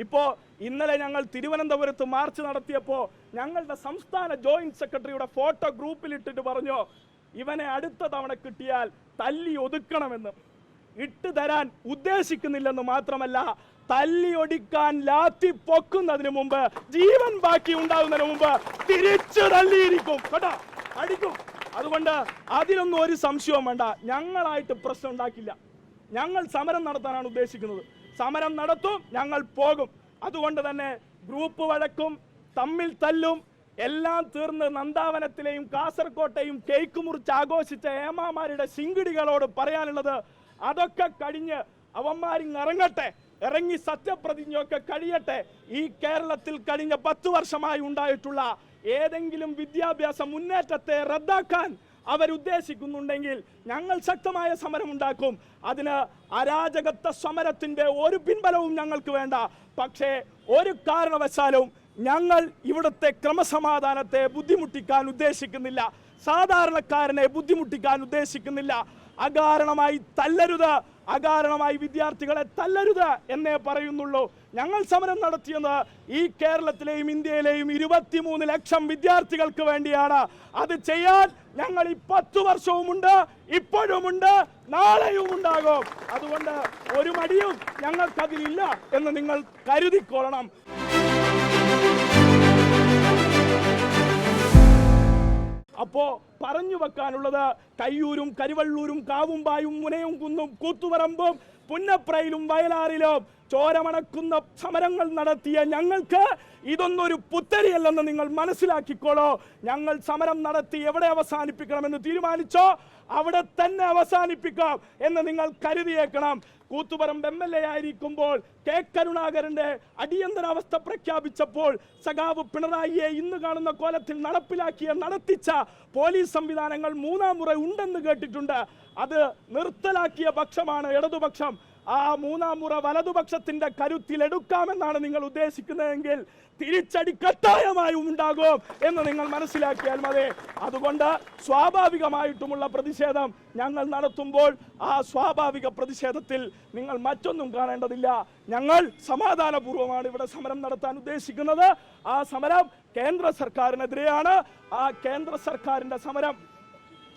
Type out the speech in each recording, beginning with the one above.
ഇപ്പോൾ ഇന്നലെ ഞങ്ങൾ തിരുവനന്തപുരത്ത് മാർച്ച് നടത്തിയപ്പോൾ ഞങ്ങളുടെ സംസ്ഥാന ജോയിന്റ് സെക്രട്ടറിയുടെ ഫോട്ടോ ഗ്രൂപ്പിലിട്ടിട്ട് പറഞ്ഞു, ഇവനെ അടുത്ത തവണ കിട്ടിയാൽ തല്ലി ഒതുക്കണമെന്ന്. ഇട്ട് തരാൻ ഉദ്ദേശിക്കുന്നില്ലെന്ന് മാത്രമല്ല, തല്ലി ഒടിക്കാൻ ലാത്തി പൊക്കുന്നതിന് മുമ്പ്, ജീവൻ ബാക്കി ഉണ്ടാകുന്നതിന് മുമ്പ് തിരിച്ചു തല്ലിയിരിക്കും കേട്ടോ, അടിക്കും. അതുകൊണ്ട് അതിലൊന്നും ഒരു സംശയവും വേണ്ട. ഞങ്ങളായിട്ട് പ്രശ്നം ഉണ്ടാക്കില്ല. ഞങ്ങൾ സമരം നടത്താനാണ് ഉദ്ദേശിക്കുന്നത്. സമരം നടത്തും, ഞങ്ങൾ പോകും. അതുകൊണ്ട് തന്നെ ഗ്രൂപ്പ് വഴക്കും തമ്മിൽ തല്ലും എല്ലാം തീർന്ന് നന്ദാവനത്തിലെയും കാസർകോട്ടെയും കേക്ക് മുറിച്ച് ആഘോഷിച്ച ഏമാമാരുടെ ശിങ്കിടികളോട് പറയാനുള്ളത്, അതൊക്കെ കഴിഞ്ഞ് അവന്മാരിങ് ഇറങ്ങട്ടെ, ഇറങ്ങി സത്യപ്രതിജ്ഞയൊക്കെ കഴിയട്ടെ. ഈ കേരളത്തിൽ കഴിഞ്ഞ 10 വർഷമായി ഉണ്ടായിട്ടുള്ള ഏതെങ്കിലും വിദ്യാഭ്യാസ മുന്നേറ്റത്തെ റദ്ദാക്കാൻ അവരുദ്ദേശിക്കുന്നുണ്ടെങ്കിൽ ഞങ്ങൾ ശക്തമായ സമരം ഉണ്ടാക്കും. അതിന് അരാജകത്വ സമരത്തിന്റെ ഒരു പിൻബലവും ഞങ്ങൾക്ക് വേണ്ട. പക്ഷേ ഒരു കാരണവശാലും ഞങ്ങൾ ഇവിടുത്തെ ക്രമസമാധാനത്തെ ബുദ്ധിമുട്ടിക്കാൻ ഉദ്ദേശിക്കുന്നില്ല, സാധാരണക്കാരനെ ബുദ്ധിമുട്ടിക്കാൻ ഉദ്ദേശിക്കുന്നില്ല. അകാരണമായി തല്ലരുത്, അകാരണമായി വിദ്യാർത്ഥികളെ തല്ലരുത് എന്നേ പറയുന്നുള്ളൂ. ഞങ്ങൾ സമരം നടത്തിയത് ഈ കേരളത്തിലെയും ഇന്ത്യയിലെയും 23 ലക്ഷം വിദ്യാർത്ഥികൾക്ക് വേണ്ടിയാണ്. അത് ചെയ്യാൻ ഞങ്ങൾ ഈ 10 വർഷവുമുണ്ട്, ഇപ്പോഴുമുണ്ട്, നാളെയും ഉണ്ടാകും. അതുകൊണ്ട് ഒരു മടിയും ഞങ്ങൾക്കതിലില്ല എന്ന് നിങ്ങൾ കരുതിക്കൊള്ളണം. അപ്പോ പറഞ്ഞു വെക്കാനുള്ളത്, കയ്യൂരും കരിവള്ളൂരും കാവുംപായും മുനയും കുന്നും കൂത്തുപറമ്പും പുന്നപ്രയിലും വയലാറിലും ചോരമണക്കുന്ന സമരങ്ങൾ നടത്തിയ ഞങ്ങൾക്ക് ഇതൊന്നൊരു പുത്തരിയല്ലെന്ന് നിങ്ങൾ മനസ്സിലാക്കിക്കോളൂ. ഞങ്ങൾ സമരം നടത്തി എവിടെ അവസാനിപ്പിക്കണമെന്ന് തീരുമാനിച്ചോ അവിടെ തന്നെ അവസാനിപ്പിക്കാം എന്ന് നിങ്ങൾ കരുതിയേക്കണം. കൂത്തുപറമ്പ് MLA ആയിരിക്കുമ്പോൾ കെ കരുണാകരന്റെ അടിയന്തരാവസ്ഥ പ്രഖ്യാപിച്ചപ്പോൾ സഖാവ് പിണറായിയെ ഇന്ന് കാണുന്ന കോലത്തിൽ നടത്തിച്ച പോലീസ് സംവിധാനങ്ങൾ 3-ാം മുറ ഉണ്ടെന്ന് കേട്ടിട്ടുണ്ട്. അത് നിർത്തലാക്കിയ പക്ഷമാണ് ഇടതുപക്ഷം. ആ 3-ാം മുറ വലതുപക്ഷത്തിന്റെ കരുത്തിലെടുക്കാമെന്നാണ് നിങ്ങൾ ഉദ്ദേശിക്കുന്നതെങ്കിൽ തിരിച്ചടി കട്ടായമായും ഉണ്ടാകും എന്ന് നിങ്ങൾ മനസ്സിലാക്കിയാൽ മതി. അതുകൊണ്ട് സ്വാഭാവികമായിട്ടുമുള്ള പ്രതിഷേധം ഞങ്ങൾ നടത്തുമ്പോൾ ആ സ്വാഭാവിക പ്രതിഷേധത്തിൽ നിങ്ങൾ മറ്റൊന്നും കാണേണ്ടതില്ല. ഞങ്ങൾ സമാധാനപൂർവ്വമാണ് ഇവിടെ സമരം നടത്താൻ ഉദ്ദേശിക്കുന്നത്. ആ സമരം കേന്ദ്ര സർക്കാരിനെതിരെയാണ്. ആ കേന്ദ്ര സർക്കാരിന്റെ സമരം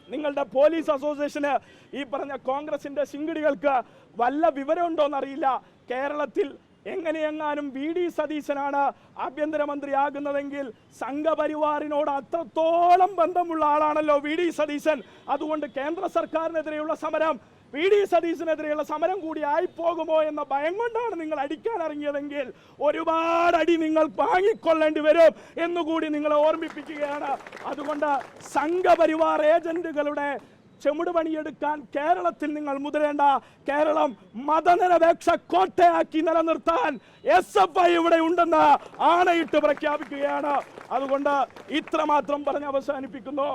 നിങ്ങളുടെ പോലീസ് അസോസിയേഷന്, ഈ പറഞ്ഞ കോൺഗ്രസിന്റെ ശിങ്കിടികൾക്ക് വല്ല വിവരമുണ്ടോന്നറിയില്ല. കേരളത്തിൽ എങ്ങനെയെങ്ങാനും VD സതീശനാണ് ആഭ്യന്തരമന്ത്രിയാകുന്നതെങ്കിൽ സംഘപരിവാറിനോട് അത്രത്തോളം ബന്ധമുള്ള ആളാണല്ലോ VD സതീശൻ. അതുകൊണ്ട് കേന്ദ്ര സർക്കാരിനെതിരെയുള്ള സമരം VD സതീശനെതിരെയുള്ള സമരം കൂടി ആയിപ്പോകുമോ എന്ന ഭയം കൊണ്ടാണ് നിങ്ങൾ അടിക്കാൻ ഇറങ്ങിയതെങ്കിൽ ഒരുപാട് അടി നിങ്ങൾ വാങ്ങിക്കൊള്ളേണ്ടി വരും എന്നുകൂടി നിങ്ങളെ ഓർമ്മിപ്പിക്കുകയാണ്. അതുകൊണ്ട് സംഘപരിവാർ ഏജന്റുകളുടെ ചെമുട് പണിയെടുക്കാൻ കേരളത്തിൽ നിങ്ങൾ മുതിരേണ്ട. കേരളം മതനിരപേക്ഷ കോട്ടയാക്കി നിലനിർത്താൻ SFI ഇവിടെ ഉണ്ടെന്ന് ആണയിട്ട് പ്രഖ്യാപിക്കുകയാണ്. അതുകൊണ്ട് ഇത്രമാത്രം പറഞ്ഞ് അവസാനിപ്പിക്കുന്നു.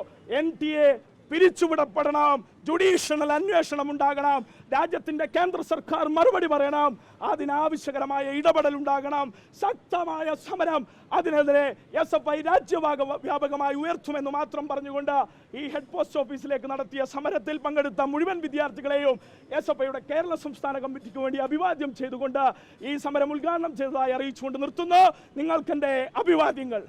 NTA പിരിച്ചുവിടപ്പെടണം, ജുഡീഷ്യൽ അന്വേഷണം ഉണ്ടാകണം, രാജ്യത്തിന്റെ കേന്ദ്ര സർക്കാർ മറുപടി പറയണം, അതിനാവശ്യകരമായ ഇടപെടൽ ഉണ്ടാകണം, ശക്തമായ സമരം അതിനെതിരെ SFI രാജ്യവ്യാപകമായി ഉയർത്തുമെന്ന് മാത്രം പറഞ്ഞുകൊണ്ട് ഈ ഹെഡ് പോസ്റ്റ് ഓഫീസിലേക്ക് നടത്തിയ സമരത്തിൽ പങ്കെടുത്ത മുഴുവൻ വിദ്യാർത്ഥികളെയും SFIയുടെ കേരള സംസ്ഥാന കമ്മിറ്റിക്ക് വേണ്ടി അഭിവാദ്യം ചെയ്തുകൊണ്ട് ഈ സമരം ഉദ്ഘാടനം ചെയ്തതായി അറിയിച്ചുകൊണ്ട് നിർത്തുന്നു. നിങ്ങൾക്കെന്റെ അഭിവാദ്യങ്ങൾ.